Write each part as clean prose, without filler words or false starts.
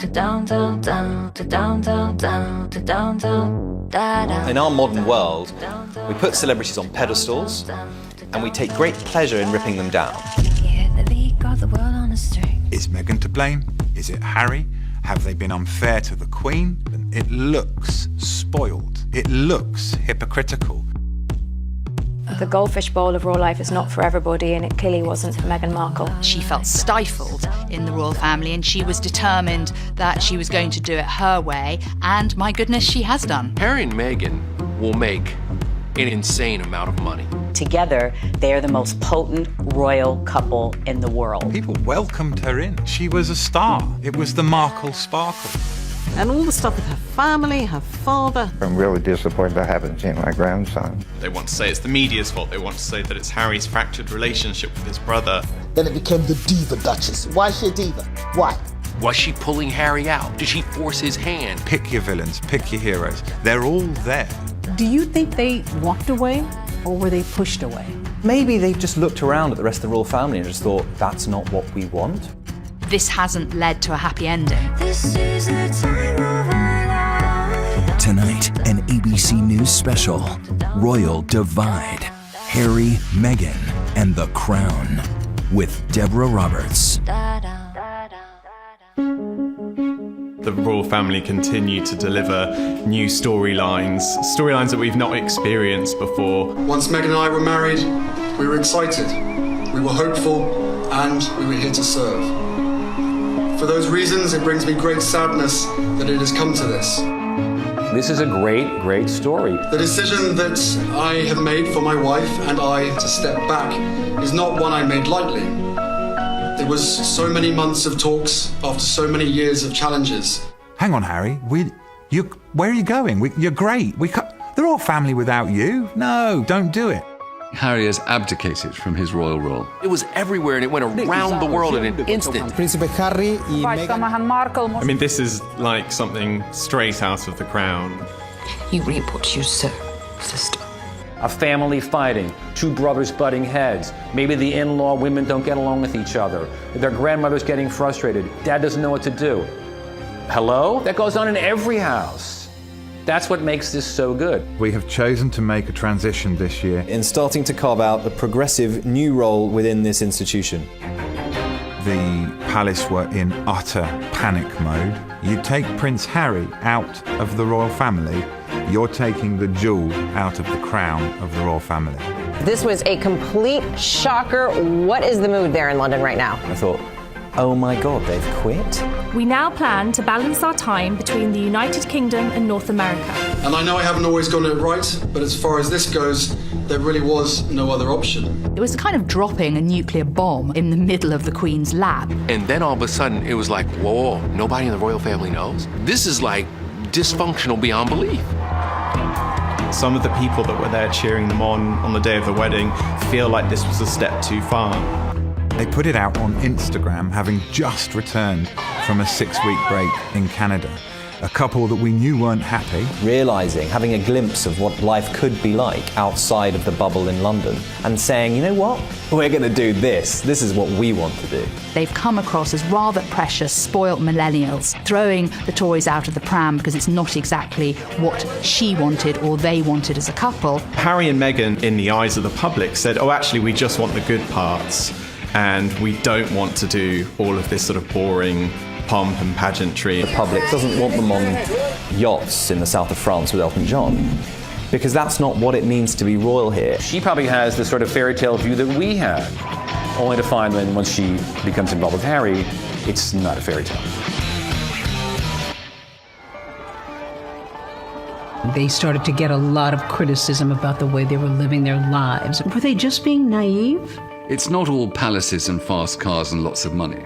to downtown, down to downtown, down to downtown, da da. In our modern world, we put celebrities on pedestals and we take great pleasure in ripping them down. Yeah, the beat got the world on a string. Is Meghan to blame? Is it Harry? Have they been unfair to the Queen? It looks spoiled. It looks hypocritical. The goldfish bowl of royal life is not for everybody, and it clearly wasn't for Meghan Markle. She felt stifled in the royal family, and she was determined that she was going to do it her way, and my goodness, she has done. Harry and Meghan will make an insane amount of money. Together, they are the most potent royal couple in the world. People welcomed her in. She was a star. It was the Markle sparkle. And all the stuff with her family, her father. I'm really disappointed I haven't seen my grandson. They want to say it's the media's fault. They want to say that it's Harry's fractured relationship with his brother. Then it became the diva duchess. Why is she a diva? Why? Was she pulling Harry out? Did she force his hand? Pick your villains, pick your heroes. They're all there. Do you think they walked away or were they pushed away? Maybe they've just looked around at the rest of the royal family and just thought, that's not what we want. This hasn't led to a happy ending. This is the time of our life. Tonight, an ABC News special, Royal Divide, Harry, Meghan, and the Crown, with Deborah Roberts. The royal family continue to deliver new storylines that we've not experienced before. Once Meghan and I were married, we were excited, we were hopeful, and we were here to serve. For those reasons, it brings me great sadness that it has come to this. This is a great, great story. The decision that I have made for my wife and I to step back is not one I made lightly. It was so many months of talks after so many years of challenges. Hang on, Harry. Where are you going? You're great. They're all family without you. No, don't do it. Harry has abdicated from his royal role. It was everywhere and it went around the world in an instant. Príncipe Harry y Meghan. I mean, this is like something straight out of The Crown. You reap what you sow, sister. A family fighting, two brothers butting heads. Maybe the in-law women don't get along with each other. Their grandmother's getting frustrated. Dad doesn't know what to do. Hello? That goes on in every house. That's what makes this so good. We have chosen to make a transition this year in starting to carve out a progressive new role within this institution. The palace were in utter panic mode. You take Prince Harry out of the royal family, you're taking the jewel out of the crown of the royal family. This was a complete shocker. What is the mood there in London right now? I thought, oh my God, they've quit? We now plan to balance our time between the United Kingdom and North America. And I know I haven't always gotten it right, but as far as this goes, there really was no other option. It was kind of dropping a nuclear bomb in the middle of the Queen's lap. And then all of a sudden, it was like, whoa, nobody in the royal family knows? This is like dysfunctional beyond belief. Some of the people that were there cheering them on the day of the wedding feel like this was a step too far. They put it out on Instagram, having just returned from a 6-week break in Canada. A couple that we knew weren't happy. Realising, having a glimpse of what life could be like outside of the bubble in London, and saying, you know what, we're going to do this. This is what we want to do. They've come across as rather precious, spoilt millennials, throwing the toys out of the pram because it's not exactly what she wanted or they wanted as a couple. Harry and Meghan, in the eyes of the public, said, oh, actually, we just want the good parts. And we don't want to do all of this sort of boring pomp and pageantry. The public doesn't want them on yachts in the south of France with Elton John, because that's not what it means to be royal here. She probably has the sort of fairy tale view that we had, only to find that once she becomes involved with Harry, it's not a fairy tale. They started to get a lot of criticism about the way they were living their lives. Were they just being naive? It's not all palaces and fast cars and lots of money.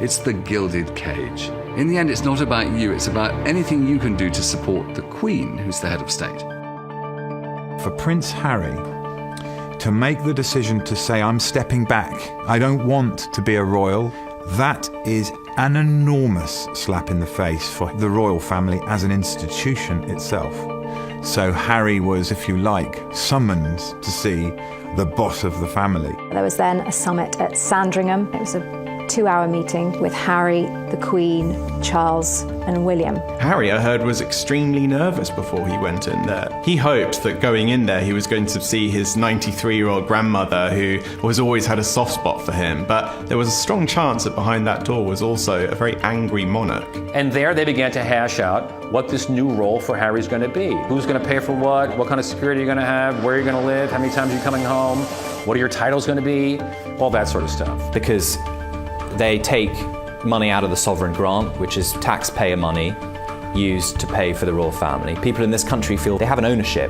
It's the gilded cage. In the end, it's not about you, it's about anything you can do to support the Queen, who's the head of state. For Prince Harry to make the decision to say, I'm stepping back, I don't want to be a royal, that is an enormous slap in the face for the royal family as an institution itself. So Harry was, if you like, summoned to see the boss of the family. There was then a summit at Sandringham. It was a 2-hour meeting with Harry, the Queen, Charles, and William. Harry, I heard, was extremely nervous before he went in there. He hoped that going in there he was going to see his 93-year-old grandmother, who was always had a soft spot for him, but there was a strong chance that behind that door was also a very angry monarch. And there they began to hash out what this new role for Harry's going to be. Who's going to pay for what kind of security you're going to have, where you're going to live, how many times you're coming home, what are your titles going to be, all that sort of stuff. Because they take money out of the sovereign grant, which is taxpayer money used to pay for the royal family. People in this country feel they have an ownership.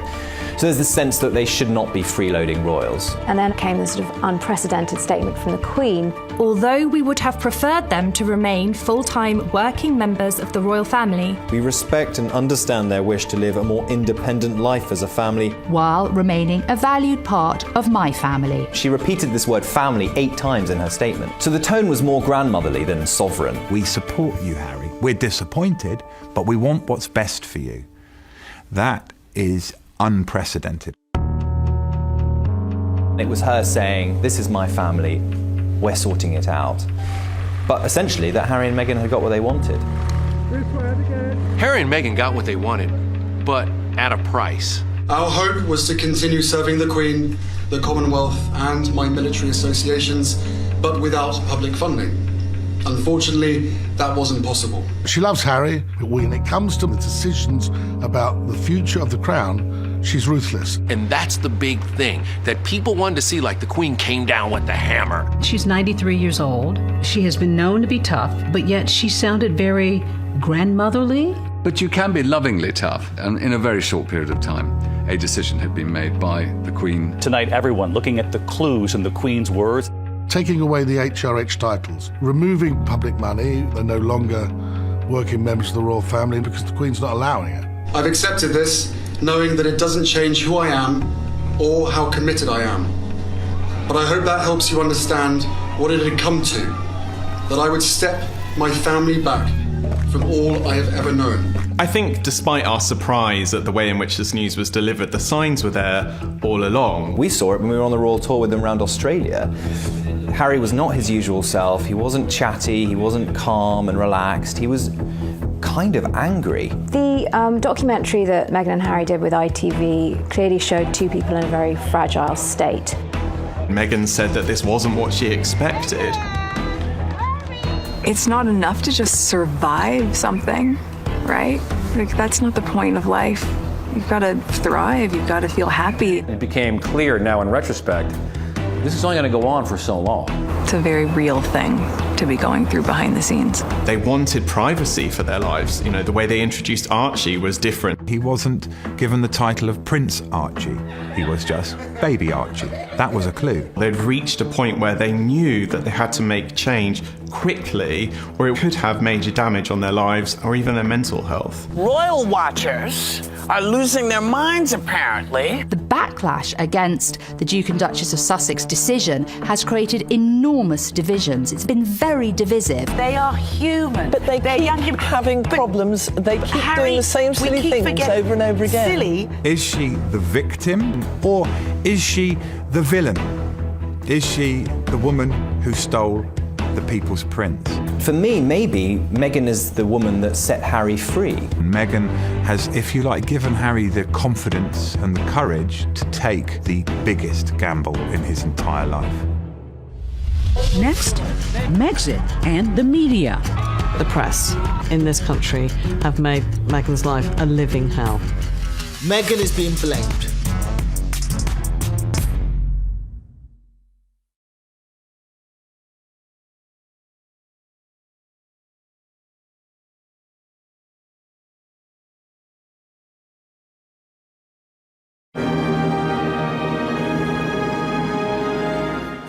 So there's this sense that they should not be freeloading royals. And then came this sort of unprecedented statement from the Queen. Although we would have preferred them to remain full-time working members of the royal family, we respect and understand their wish to live a more independent life as a family, while remaining a valued part of my family. She repeated this word family 8 times in her statement. So the tone was more grandmotherly than sovereign. We support you, Harry. We're disappointed, but we want what's best for you. That is unprecedented. It was her saying, this is my family, we're sorting it out. But essentially that Harry and Meghan had got what they wanted. Harry and Meghan got what they wanted, but at a price. Our hope was to continue serving the Queen, the Commonwealth, and my military associations, but without public funding. Unfortunately, that wasn't possible. She loves Harry, but when it comes to the decisions about the future of the crown, she's ruthless. And that's the big thing that people wanted to see, like the Queen came down with the hammer. She's 93 years old. She has been known to be tough, but yet she sounded very grandmotherly. But you can be lovingly tough, and in a very short period of time, a decision had been made by the Queen. Tonight, everyone looking at the clues in the Queen's words. Taking away the HRH titles, removing public money, they're no longer working members of the royal family because the Queen's not allowing it. I've accepted this, knowing that it doesn't change who I am or how committed I am. But I hope that helps you understand what it had come to, that I would step my family back from all I have ever known. I think despite our surprise at the way in which this news was delivered, the signs were there all along. We saw it when we were on the royal tour with them around Australia. Harry was not his usual self. He wasn't chatty, he wasn't calm and relaxed. He was kind of angry. The documentary that Meghan and Harry did with ITV clearly showed two people in a very fragile state. Meghan said that this wasn't what she expected. It's not enough to just survive something, right? Like, that's not the point of life. You've got to thrive, you've got to feel happy. It became clear now in retrospect, this is only going to go on for so long. It's a very real thing to be going through behind the scenes. They wanted privacy for their lives. You know, the way they introduced Archie was different. He wasn't given the title of Prince Archie. He was just Baby Archie. That was a clue. They'd reached a point where they knew that they had to make change quickly, or it could have major damage on their lives or even their mental health. Royal watchers are losing their minds, apparently. The backlash against the Duke and Duchess of Sussex decision has created enormous divisions. It's been very divisive. They are human. But they keep having problems. They keep doing the same silly things over and over again. Silly. Is she the victim or is she the villain? Is she the woman who stole the People's Prince? For me, maybe Meghan is the woman that set Harry free. Meghan has, if you like, given Harry the confidence and the courage to take the biggest gamble in his entire life. Next, Megxit and the media. The press in this country have made Meghan's life a living hell. Meghan is being blamed.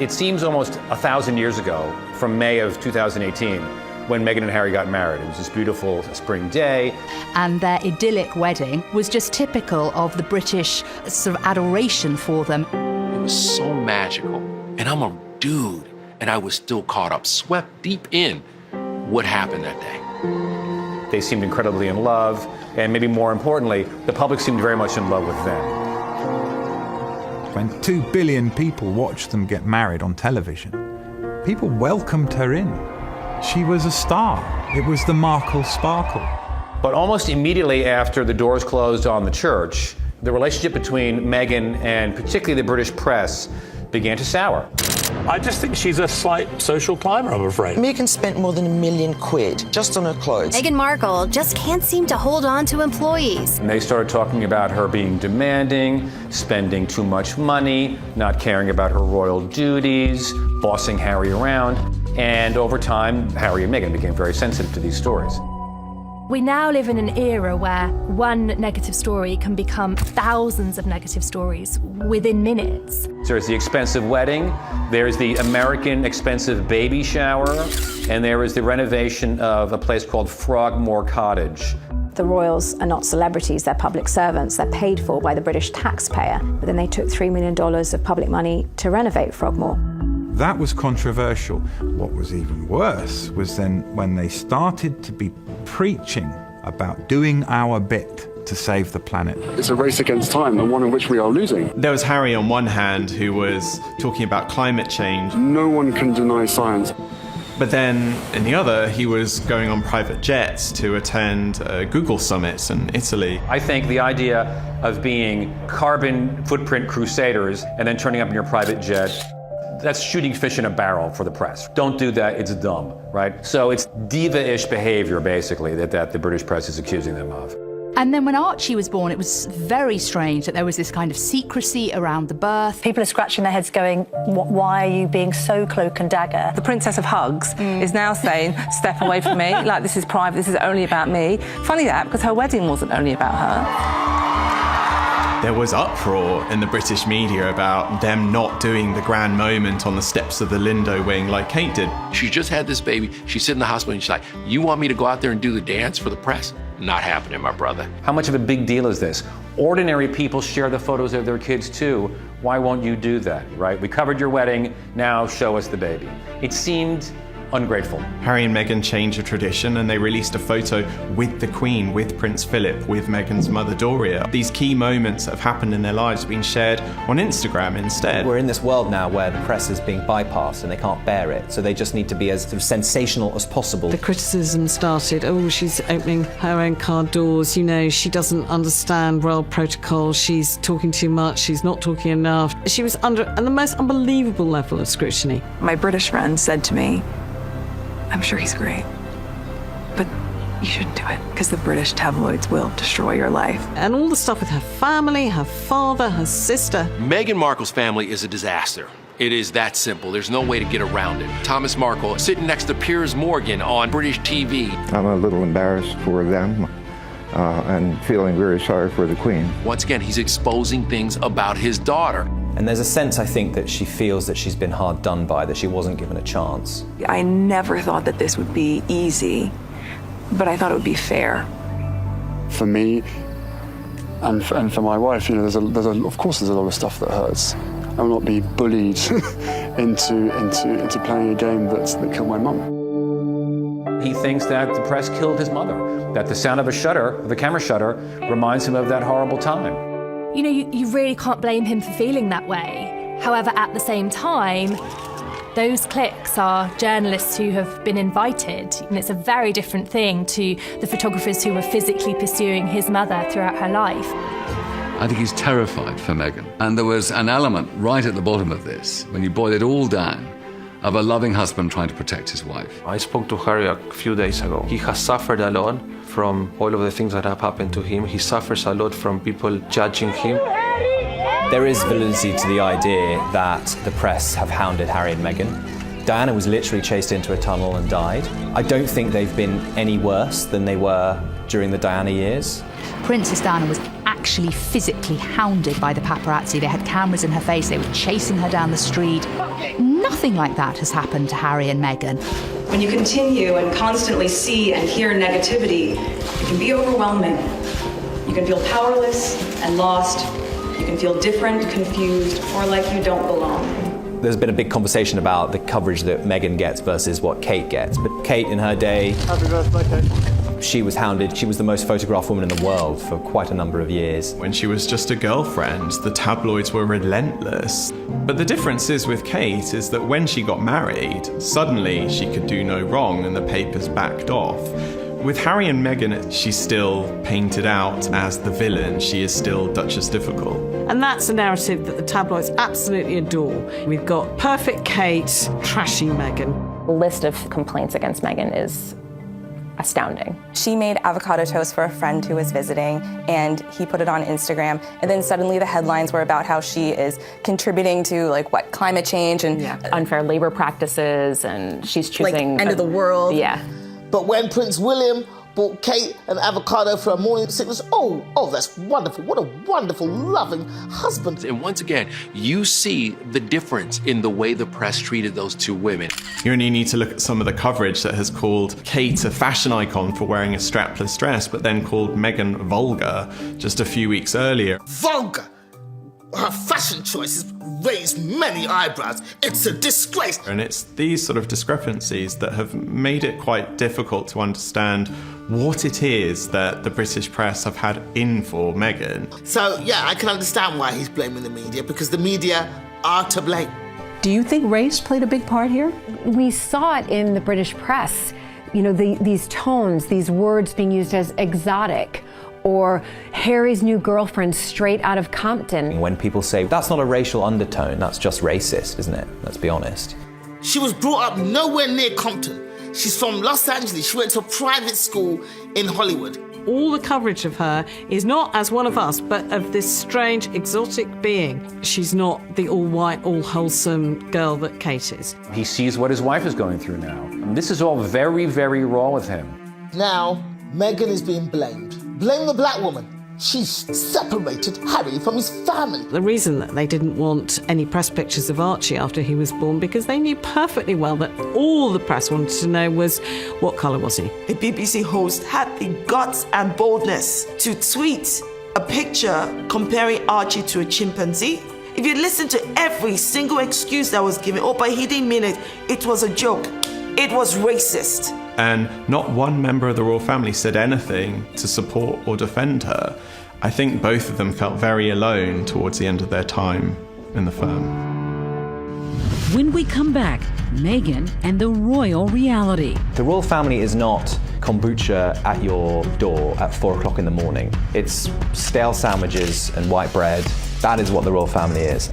It seems almost 1,000 years ago, from May of 2018, when Meghan and Harry got married. It was this beautiful spring day. And their idyllic wedding was just typical of the British sort of adoration for them. It was so magical. And I'm a dude, and I was still caught up, swept deep in what happened that day. They seemed incredibly in love, and maybe more importantly, the public seemed very much in love with them. When 2 billion people watched them get married on television, People welcomed her in. She was a star. It was the Markle sparkle. But almost immediately after the doors closed on the church, the relationship between Meghan and particularly the British press began to sour. I just think she's a slight social climber, I'm afraid. Meghan spent more than £1 million just on her clothes. Meghan Markle just can't seem to hold on to employees. And they started talking about her being demanding, spending too much money, not caring about her royal duties, bossing Harry around. And over time, Harry and Meghan became very sensitive to these stories. We now live in an era where one negative story can become thousands of negative stories within minutes. There's the expensive wedding, there's the American expensive baby shower, and there is the renovation of a place called Frogmore Cottage. The royals are not celebrities, they're public servants. They're paid for by the British taxpayer. But then they took $3 million of public money to renovate Frogmore. That was controversial. What was even worse was then when they started to be preaching about doing our bit to save the planet. It's a race against time, and one in which we are losing. There was Harry on one hand who was talking about climate change. No one can deny science. But then, in the other, he was going on private jets to attend Google summits in Italy. I think the idea of being carbon footprint crusaders and then turning up in your private jet, that's shooting fish in a barrel for the press. Don't do that, it's dumb, right? So it's diva-ish behavior, basically, that the British press is accusing them of. And then when Archie was born, it was very strange that there was this kind of secrecy around the birth. People are scratching their heads going, why are you being so cloak and dagger? The Princess of Hugs is now saying, step away from me, like this is private, this is only about me. Funny that, because her wedding wasn't only about her. There was uproar in the British media about them not doing the grand moment on the steps of the Lindo wing like Kate did. She just had this baby. She's sitting in the hospital and she's like, you want me to go out there and do the dance for the press? Not happening, my brother. How much of a big deal is this? Ordinary people share the photos of their kids too. Why won't you do that, right? We covered your wedding, now show us the baby. It seemed ungrateful. Harry and Meghan changed a tradition and they released a photo with the Queen, with Prince Philip, with Meghan's mother Doria. These key moments that have happened in their lives have been shared on Instagram instead. We're in this world now where the press is being bypassed and they can't bear it, so they just need to be as sort of sensational as possible. The criticism started, oh, she's opening her own car doors, you know, she doesn't understand royal protocol, she's talking too much, she's not talking enough. She was under the most unbelievable level of scrutiny. My British friend said to me, I'm sure he's great, but you shouldn't do it because the British tabloids will destroy your life. And all the stuff with her family, her father, her sister. Meghan Markle's family is a disaster. It is that simple. There's no way to get around it. Thomas Markle sitting next to Piers Morgan on British TV. I'm a little embarrassed for them and feeling very sorry for the Queen. Once again, he's exposing things about his daughter. And there's a sense, I think, that she feels that she's been hard done by, that she wasn't given a chance. I never thought that this would be easy, but I thought it would be fair. For me and for my wife, you know, of course there's a lot of stuff that hurts. I will not be bullied into playing a game that killed my mum. He thinks that the press killed his mother, that the sound of the camera shutter, reminds him of that horrible time. You know, you really can't blame him for feeling that way. However, at the same time, those cliques are journalists who have been invited, and it's a very different thing to the photographers who were physically pursuing his mother throughout her life. I think he's terrified for Meghan. And there was an element right at the bottom of this, when you boil it all down, of a loving husband trying to protect his wife. I spoke to Harry a few days ago. He has suffered a lot from all of the things that have happened to him. He suffers a lot from people judging him. There is validity to the idea that the press have hounded Harry and Meghan. Diana was literally chased into a tunnel and died. I don't think they've been any worse than they were during the Diana years. Princess Diana was actually physically hounded by the paparazzi. They had cameras in her face, they were chasing her down the street. Nothing like that has happened to Harry and Meghan. When you continue and constantly see and hear negativity, it can be overwhelming. You can feel powerless and lost. You can feel different, confused, or like you don't belong. There's been a big conversation about the coverage that Meghan gets versus what Kate gets. But Kate, in her day, Happy birthday, Kate. She was hounded. She was the most photographed woman in the world for quite a number of years. When she was just a girlfriend, the tabloids were relentless. But the difference is with Kate is that when she got married, suddenly she could do no wrong and the papers backed off. With Harry and Meghan, she's still painted out as the villain. She is still Duchess Difficult. And that's a narrative that the tabloids absolutely adore. We've got perfect Kate, trashy Meghan. The list of complaints against Meghan is astounding. She made avocado toast for a friend who was visiting, and he put it on Instagram, and then suddenly the headlines were about how she is contributing to climate change and unfair labor practices, and she's choosing end of the world. Yeah. But when Prince William bought Kate an avocado for her morning sickness, oh, that's wonderful. What a wonderful, loving husband. And once again, you see the difference in the way the press treated those two women. You only need to look at some of the coverage that has called Kate a fashion icon for wearing a strapless dress, but then called Meghan vulgar just a few weeks earlier. Vulgar. Her fashion choices raised many eyebrows. It's a disgrace. And it's these sort of discrepancies that have made it quite difficult to understand what it is that the British press have had in for Meghan. So, yeah, I can understand why he's blaming the media, because the media are to blame. Do you think race played a big part here? We saw it in the British press. You know, these tones, these words being used as exotic, or Harry's new girlfriend straight out of Compton. When people say, that's not a racial undertone, that's just racist, isn't it? Let's be honest. She was brought up nowhere near Compton. She's from Los Angeles. She went to a private school in Hollywood. All the coverage of her is not as one of us, but of this strange, exotic being. She's not the all-white, all-wholesome girl that Kate is. He sees what his wife is going through now. And this is all very, very raw with him. Now, Meghan is being blamed. Blame the black woman. She separated Harry from his family. The reason that they didn't want any press pictures of Archie after he was born, because they knew perfectly well that all the press wanted to know was, what colour was he? A BBC host had the guts and boldness to tweet a picture comparing Archie to a chimpanzee. If you listen to every single excuse that was given, but he didn't mean it, it was a joke. It was racist. And not one member of the royal family said anything to support or defend her. I think both of them felt very alone towards the end of their time in the firm. When we come back, Meghan and the royal reality. The royal family is not kombucha at your door at 4 o'clock in the morning. It's stale sandwiches and white bread. That is what the royal family is.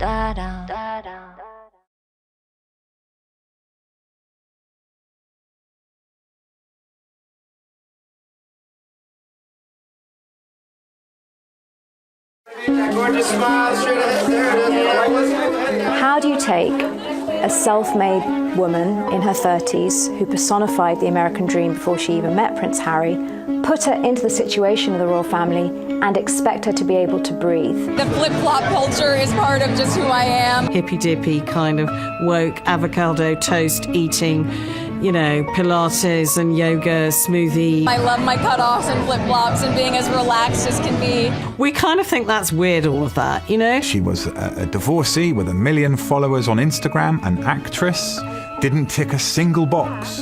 How do you take a self-made woman in her 30s who personified the American dream before she even met Prince Harry, put her into the situation of the royal family, and expect her to be able to breathe? The flip-flop culture is part of just who I am. Hippy-dippy kind of woke avocado toast eating, Pilates and yoga, smoothie. I love my cutoffs and flip-flops and being as relaxed as can be. We kind of think that's weird, all of that, She was a divorcee with 1 million followers on Instagram, an actress, didn't tick a single box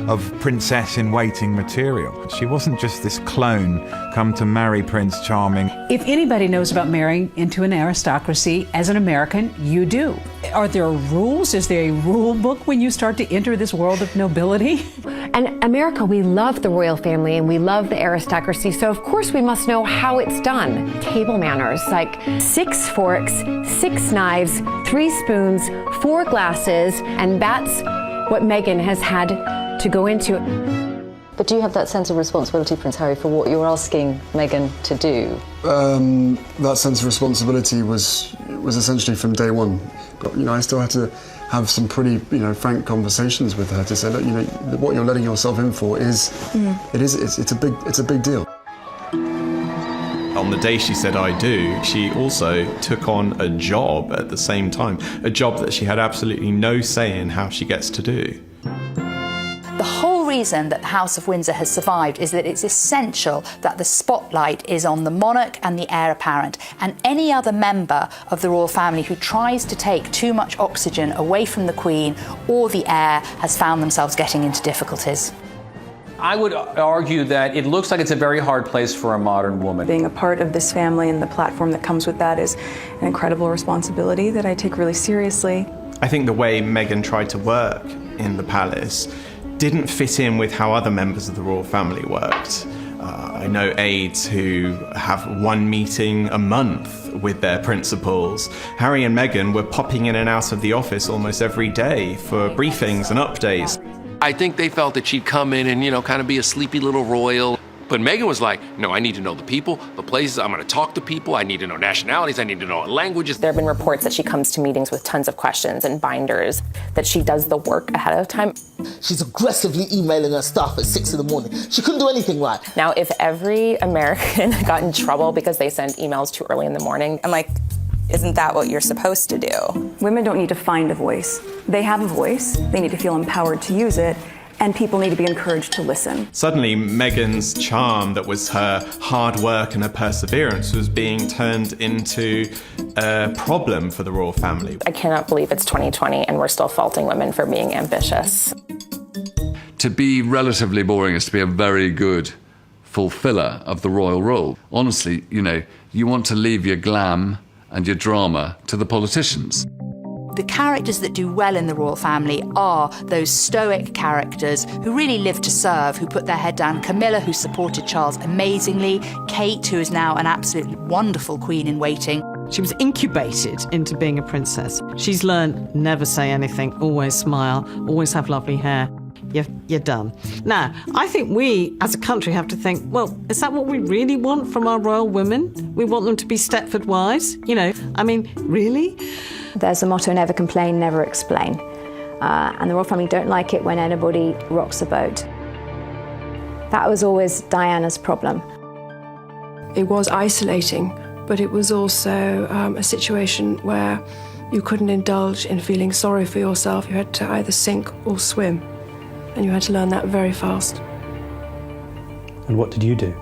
of princess-in-waiting material. She wasn't just this clone come to marry Prince Charming. If anybody knows about marrying into an aristocracy, as an American, you do. Are there rules? Is there a rule book when you start to enter this world of nobility? And America, we love the royal family and we love the aristocracy, so of course we must know how it's done. Table manners, like 6 forks, 6 knives, 3 spoons, 4 glasses, and that's what Meghan has had to go into. But do you have that sense of responsibility, Prince Harry, for what you're asking Meghan to do? That sense of responsibility was essentially from day one. But, I still had to have some pretty, frank conversations with her to say, look, what you're letting yourself in for is, it's a big deal. On the day she said I do, she also took on a job at the same time, a job that she had absolutely no say in how she gets to do. The whole reason that the House of Windsor has survived is that it's essential that the spotlight is on the monarch and the heir apparent, and any other member of the royal family who tries to take too much oxygen away from the Queen or the heir has found themselves getting into difficulties. I would argue that it looks like it's a very hard place for a modern woman. Being a part of this family and the platform that comes with that is an incredible responsibility that I take really seriously. I think the way Meghan tried to work in the palace didn't fit in with how other members of the royal family worked. I know aides who have one meeting a month with their principals. Harry and Meghan were popping in and out of the office almost every day for briefings and updates. I think they felt that she'd come in and, kind of be a sleepy little royal. But Meghan was like, no, I need to know the people, the places, I'm going to talk to people, I need to know nationalities, I need to know languages. There have been reports that she comes to meetings with tons of questions and binders, that she does the work ahead of time. She's aggressively emailing her staff at 6 in the morning. She couldn't do anything right. Now, if every American got in trouble because they sent emails too early in the morning, I'm like, isn't that what you're supposed to do? Women don't need to find a voice. They have a voice. They need to feel empowered to use it. And people need to be encouraged to listen. Suddenly, Meghan's charm, that was her hard work and her perseverance, was being turned into a problem for the royal family. I cannot believe it's 2020 and we're still faulting women for being ambitious. To be relatively boring is to be a very good fulfiller of the royal role. Honestly, you want to leave your glam and your drama to the politicians. The characters that do well in the royal family are those stoic characters who really live to serve, who put their head down. Camilla, who supported Charles amazingly. Kate, who is now an absolutely wonderful queen in waiting. She was incubated into being a princess. She's learned never say anything, always smile, always have lovely hair. You're done. Now, I think we, as a country, have to think, well, is that what we really want from our royal women? We want them to be Stepford wives? Really? There's a motto, never complain, never explain. And the royal family don't like it when anybody rocks the boat. That was always Diana's problem. It was isolating, but it was also a situation where you couldn't indulge in feeling sorry for yourself. You had to either sink or swim, and you had to learn that very fast. And what did you do?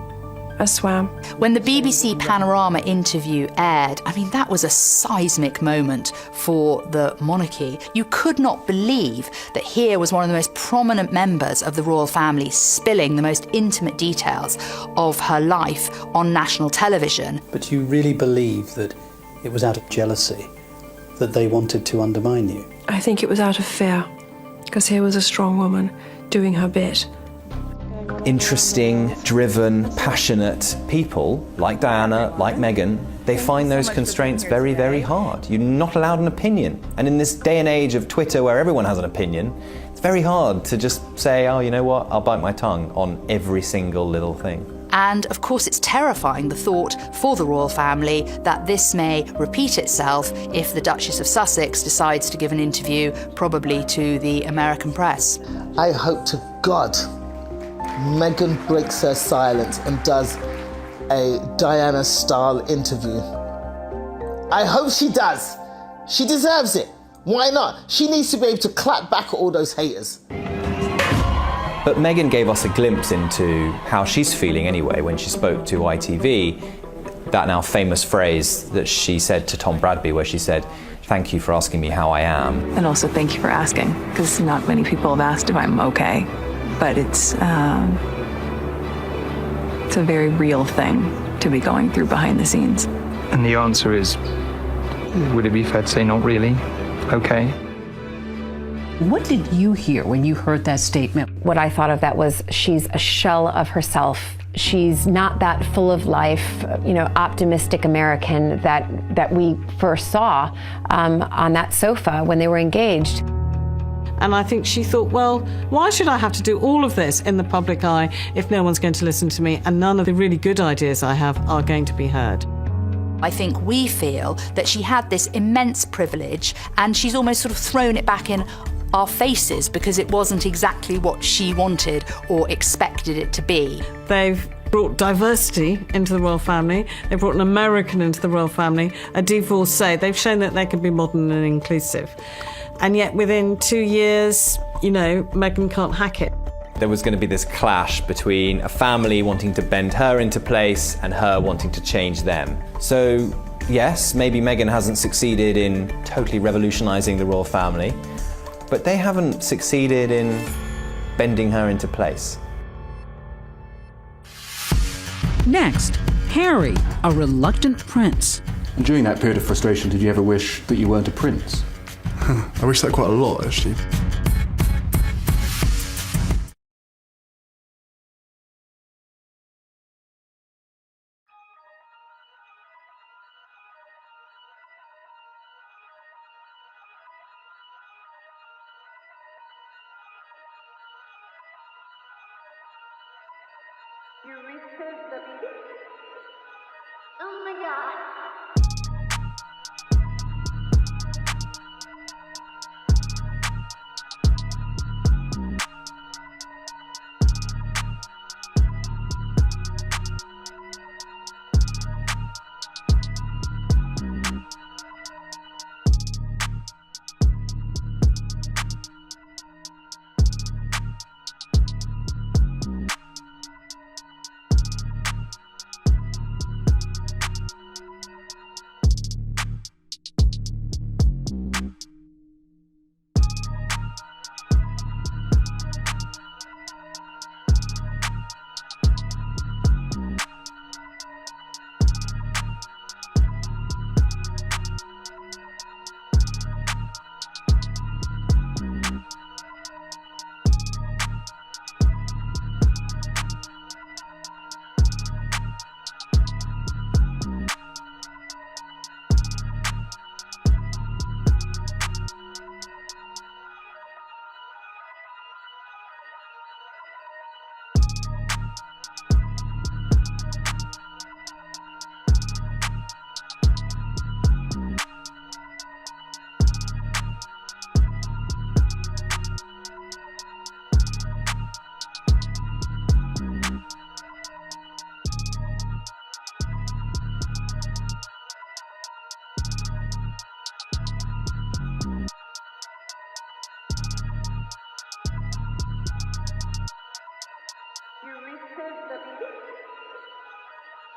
I swam. When the BBC Panorama interview aired, that was a seismic moment for the monarchy. You could not believe that here was one of the most prominent members of the royal family spilling the most intimate details of her life on national television. But you really believe that it was out of jealousy, that they wanted to undermine you? I think it was out of fear, because here was a strong woman doing her bit. Interesting, driven, passionate people like Diana, like Meghan, they find those constraints very, very hard. You're not allowed an opinion. And in this day and age of Twitter where everyone has an opinion, it's very hard to just say, oh, you know what, I'll bite my tongue on every single little thing. And of course it's terrifying, the thought for the royal family that this may repeat itself if the Duchess of Sussex decides to give an interview, probably to the American press. I hope to God Meghan breaks her silence and does a Diana-style interview. I hope she does. She deserves it. Why not? She needs to be able to clap back at all those haters. But Meghan gave us a glimpse into how she's feeling anyway when she spoke to ITV. That now famous phrase that she said to Tom Bradby, where she said, "Thank you for asking me how I am." And also thank you for asking, because not many people have asked if I'm okay. But it's a very real thing to be going through behind the scenes. And the answer is, would it be fair to say not really? Okay. What did you hear when you heard that statement? What I thought of that was she's a shell of herself. She's not that full of life, optimistic American that we first saw on that sofa when they were engaged. And I think she thought, well, why should I have to do all of this in the public eye if no one's going to listen to me and none of the really good ideas I have are going to be heard? I think we feel that she had this immense privilege and she's almost sort of thrown it back in our faces because it wasn't exactly what she wanted or expected it to be. They've brought diversity into the royal family. They've brought an American into the royal family, a divorcee. They've shown that they can be modern and inclusive. And yet within 2 years, Meghan can't hack it. There was going to be this clash between a family wanting to bend her into place and her wanting to change them. So yes, maybe Meghan hasn't succeeded in totally revolutionising the royal family, but they haven't succeeded in bending her into place. Next, Harry, a reluctant prince. And during that period of frustration, did you ever wish that you weren't a prince? I wish that quite a lot, actually. Oh my god.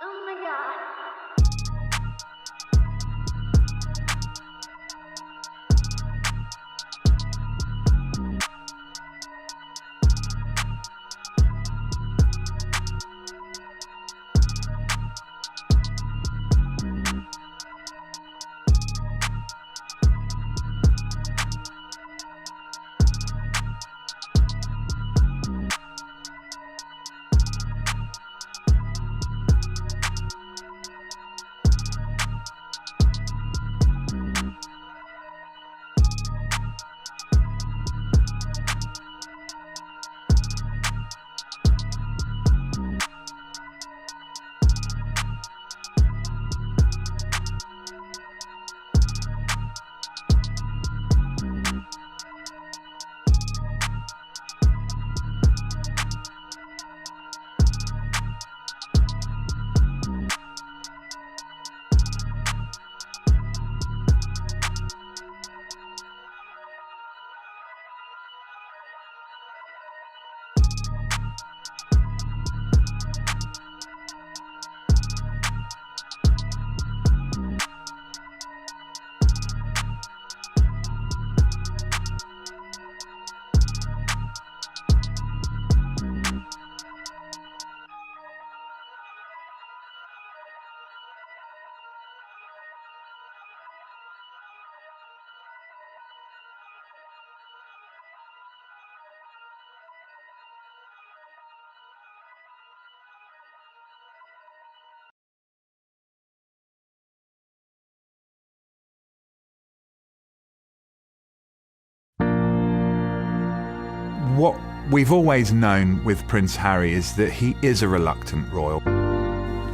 Oh my god. What we've always known with Prince Harry is that he is a reluctant royal.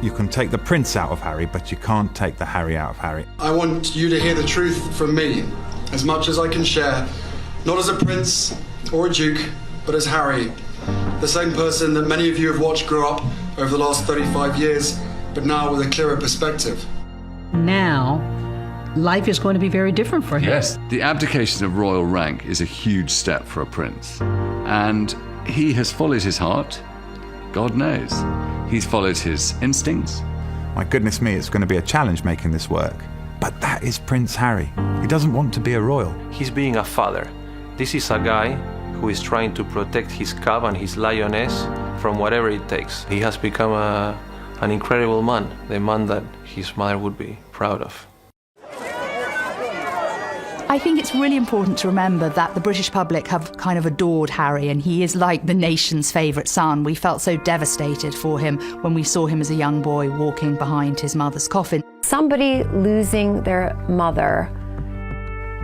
You can take the prince out of Harry, but you can't take the Harry out of Harry. I want you to hear the truth from me, as much as I can share, not as a prince or a duke, but as Harry, the same person that many of you have watched grow up over the last 35 years, but now with a clearer perspective. Now, life is going to be very different for him. Yes, the abdication of royal rank is a huge step for a prince. And he has followed his heart, God knows. He's followed his instincts. My goodness me, it's going to be a challenge making this work. But that is Prince Harry. He doesn't want to be a royal. He's being a father. This is a guy who is trying to protect his cub and his lioness from whatever it takes. He has become an incredible man, the man that his mother would be proud of. I think it's really important to remember that the British public have kind of adored Harry, and he is like the nation's favourite son. We felt so devastated for him when we saw him as a young boy walking behind his mother's coffin. Somebody losing their mother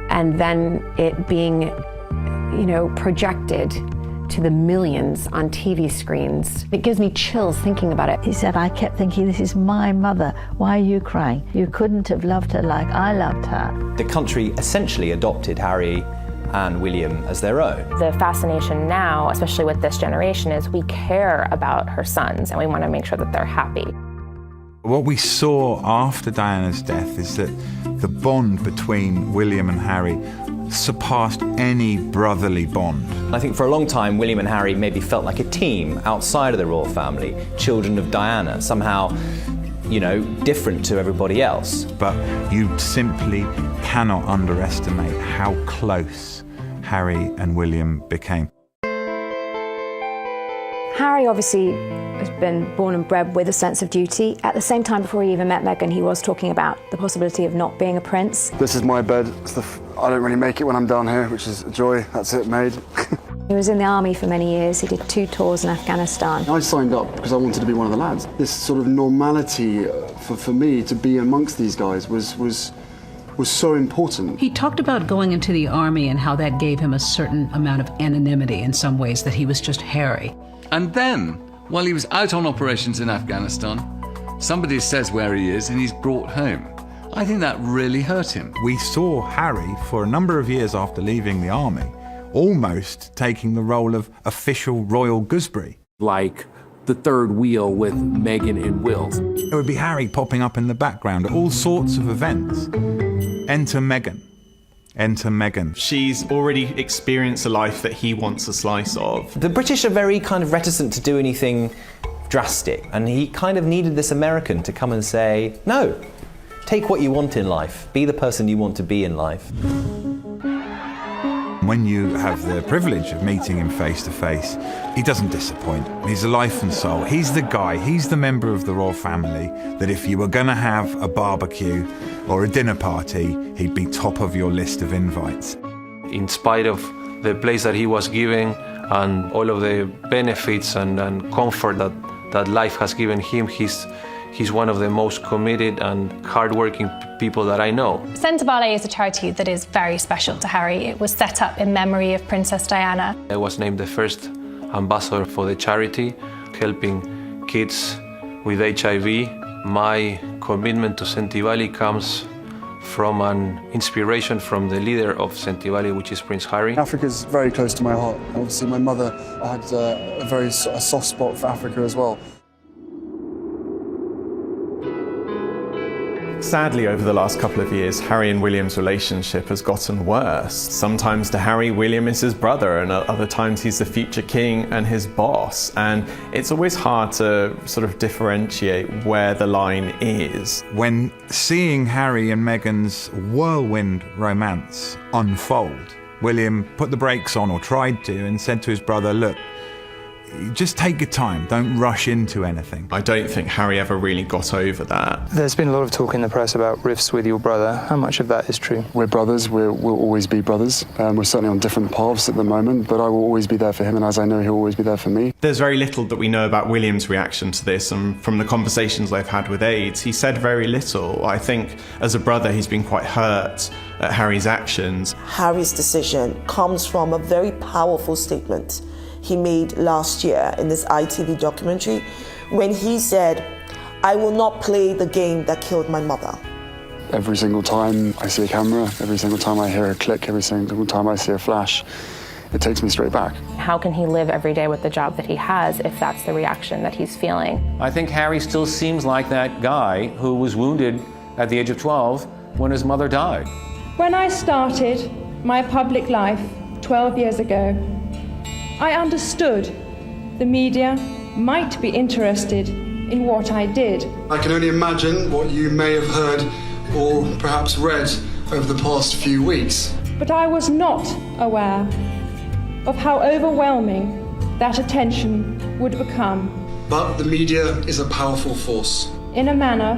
and then it being, projected to the millions on TV screens. It gives me chills thinking about it. He said, I kept thinking, this is my mother. Why are you crying? You couldn't have loved her like I loved her. The country essentially adopted Harry and William as their own. The fascination now, especially with this generation, is we care about her sons and we want to make sure that they're happy. What we saw after Diana's death is that the bond between William and Harry surpassed any brotherly bond. I think for a long time, William and Harry maybe felt like a team outside of the royal family, children of Diana, somehow, different to everybody else. But you simply cannot underestimate how close Harry and William became. Harry obviously has been born and bred with a sense of duty. At the same time, before he even met Meghan, he was talking about the possibility of not being a prince. This is my bed. I don't really make it when I'm down here, which is a joy. That's it, made. He was in the army for many years. He did 2 tours in Afghanistan. I signed up because I wanted to be one of the lads. This sort of normality for me to be amongst these guys was so important. He talked about going into the army and how that gave him a certain amount of anonymity in some ways, that he was just Harry. And then, while he was out on operations in Afghanistan, somebody says where he is and he's brought home. I think that really hurt him. We saw Harry, for a number of years after leaving the army, almost taking the role of official royal gooseberry. Like the third wheel with Meghan and Will. It would be Harry popping up in the background at all sorts of events. Enter Meghan. Enter Meghan. She's already experienced a life that he wants a slice of. The British are very kind of reticent to do anything drastic, and he kind of needed this American to come and say, no, take what you want in life, be the person you want to be in life. When you have the privilege of meeting him face to face, he doesn't disappoint. He's a life and soul. He's the guy, he's the member of the royal family that if you were going to have a barbecue or a dinner party, he'd be top of your list of invites. In spite of the place that he was given and all of the benefits and comfort that life has given him, he's one of the most committed and hardworking people that I know. Centre Ballet is a charity that is very special to Harry. It was set up in memory of Princess Diana. I was named the first ambassador for the charity, helping kids with HIV. My commitment to Sentivali comes from an inspiration from the leader of Sentivali, which is Prince Harry. Africa's very close to my heart. Obviously, my mother had a soft spot for Africa as well. Sadly, over the last couple of years, Harry and William's relationship has gotten worse. Sometimes to Harry, William is his brother, and at other times he's the future king and his boss. And it's always hard to sort of differentiate where the line is. When seeing Harry and Meghan's whirlwind romance unfold, William put the brakes on, or tried to, and said to his brother, look, just take your time, don't rush into anything. I don't think Harry ever really got over that. There's been a lot of talk in the press about rifts with your brother. How much of that is true? We're brothers, we'll always be brothers. We're certainly on different paths at the moment, but I will always be there for him, and as I know, he'll always be there for me. There's very little that we know about William's reaction to this, and from the conversations I've had with aides, he said very little. I think as a brother, he's been quite hurt at Harry's actions. Harry's decision comes from a very powerful statement he made last year in this ITV documentary when he said, I will not play the game that killed my mother. Every single time I see a camera, every single time I hear a click, every single time I see a flash, it takes me straight back. How can he live every day with the job that he has if that's the reaction that he's feeling? I think Harry still seems like that guy who was wounded at the age of 12 when his mother died. When I started my public life 12 years ago, I understood the media might be interested in what I did. I can only imagine what you may have heard or perhaps read over the past few weeks. But I was not aware of how overwhelming that attention would become. But the media is a powerful force. In a manner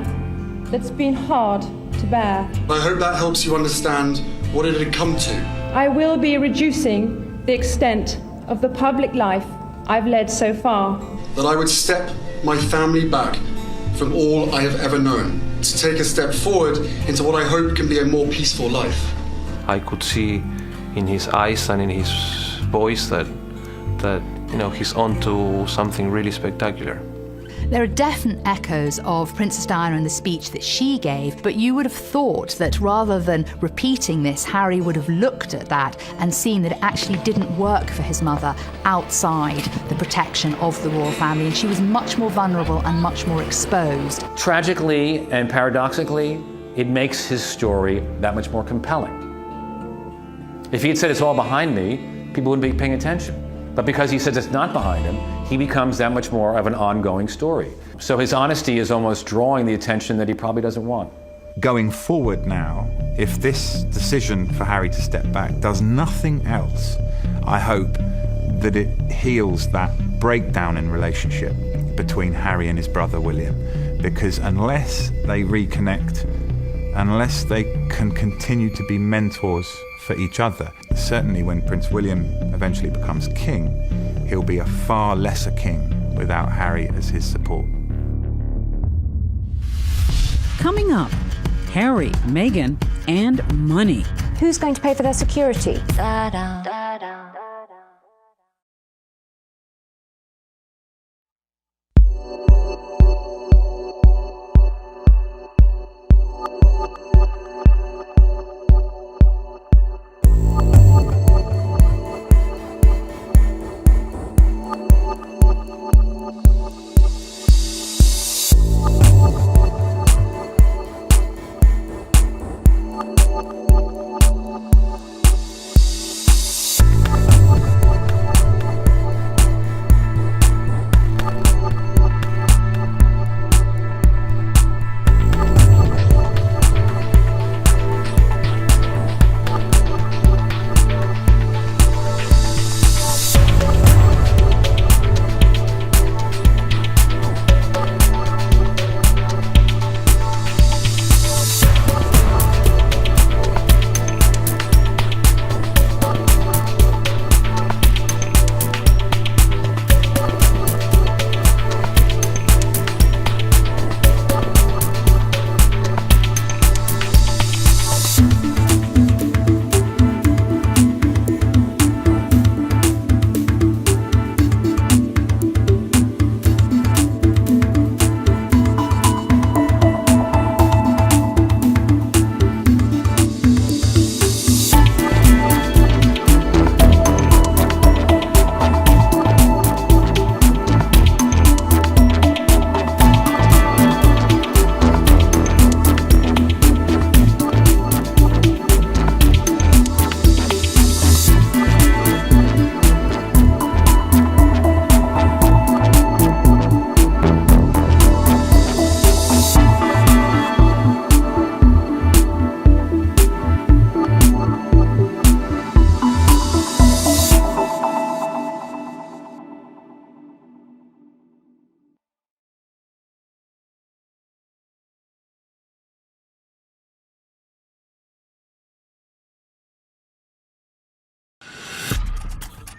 that's been hard to bear. I hope that helps you understand what it had come to. I will be reducing the extent of the public life I've led so far. That I would step my family back from all I have ever known, to take a step forward into what I hope can be a more peaceful life. I could see in his eyes and in his voice that he's on to something really spectacular. There are definite echoes of Princess Diana in the speech that she gave, but you would have thought that rather than repeating this, Harry would have looked at that and seen that it actually didn't work for his mother outside the protection of the royal family, and she was much more vulnerable and much more exposed. Tragically and paradoxically, it makes his story that much more compelling. If he had said it's all behind me, people wouldn't be paying attention. But because he says it's not behind him, he becomes that much more of an ongoing story. So his honesty is almost drawing the attention that he probably doesn't want. Going forward now, if this decision for Harry to step back does nothing else, I hope that it heals that breakdown in relationship between Harry and his brother William. Because unless they reconnect, unless they can continue to be mentors for each other, certainly when Prince William eventually becomes king, he'll be a far lesser king without Harry as his support. Coming up, Harry, Meghan, and money. Who's going to pay for their security?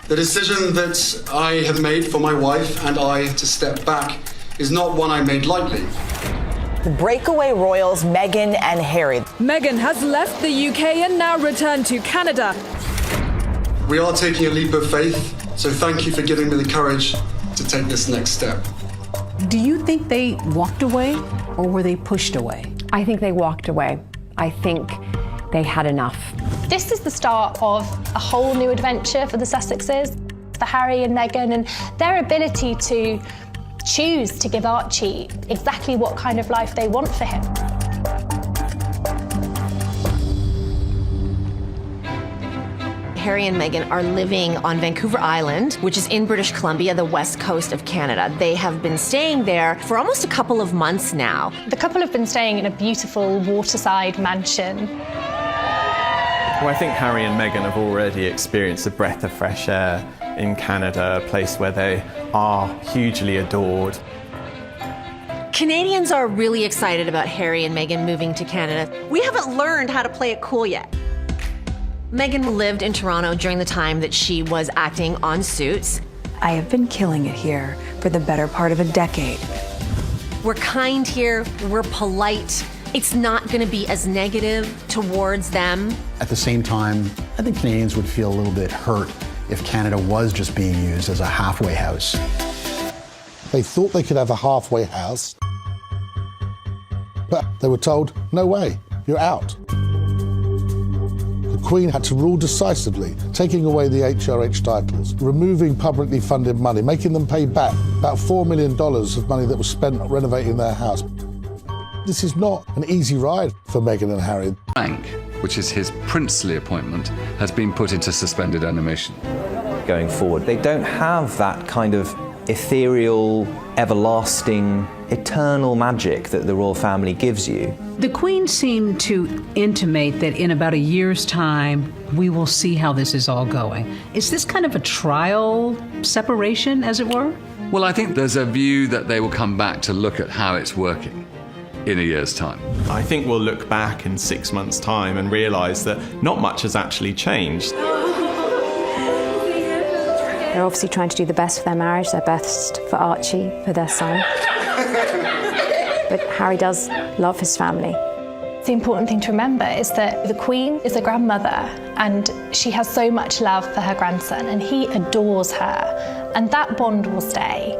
The decision that I have made for my wife and I to step back is not one I made lightly. The breakaway royals, Meghan and Harry. Meghan has left the UK and now returned to Canada. We are taking a leap of faith, so thank you for giving me the courage to take this next step. Do you think they walked away or were they pushed away? I think they walked away. I think they had enough. This is the start of a whole new adventure for the Sussexes, for Harry and Meghan, and their ability to choose to give Archie exactly what kind of life they want for him. Harry and Meghan are living on Vancouver Island, which is in British Columbia, the west coast of Canada. They have been staying there for almost a couple of months now. The couple have been staying in a beautiful waterside mansion. Well, I think Harry and Meghan have already experienced a breath of fresh air in Canada, a place where they are hugely adored. Canadians are really excited about Harry and Meghan moving to Canada. We haven't learned how to play it cool yet. Meghan lived in Toronto during the time that she was acting on Suits. I have been killing it here for the better part of a decade. We're kind here, we're polite. It's not going to be as negative towards them. At the same time, I think Canadians would feel a little bit hurt if Canada was just being used as a halfway house. They thought they could have a halfway house, but they were told, no way, you're out. The Queen had to rule decisively, taking away the HRH titles, removing publicly funded money, making them pay back about $4 million of money that was spent renovating their house. This is not an easy ride for Meghan and Harry. Rank, which is his princely appointment, has been put into suspended animation. Going forward, they don't have that kind of ethereal, everlasting, eternal magic that the royal family gives you. The Queen seemed to intimate that in about a year's time, we will see how this is all going. Is this kind of a trial separation, as it were? Well, I think there's a view that they will come back to look at how it's working in a year's time. I think we'll look back in 6 months' time and realise that not much has actually changed. They're obviously trying to do the best for their marriage, their best for Archie, for their son. But Harry does love his family. The important thing to remember is that the Queen is a grandmother and she has so much love for her grandson and he adores her, and that bond will stay.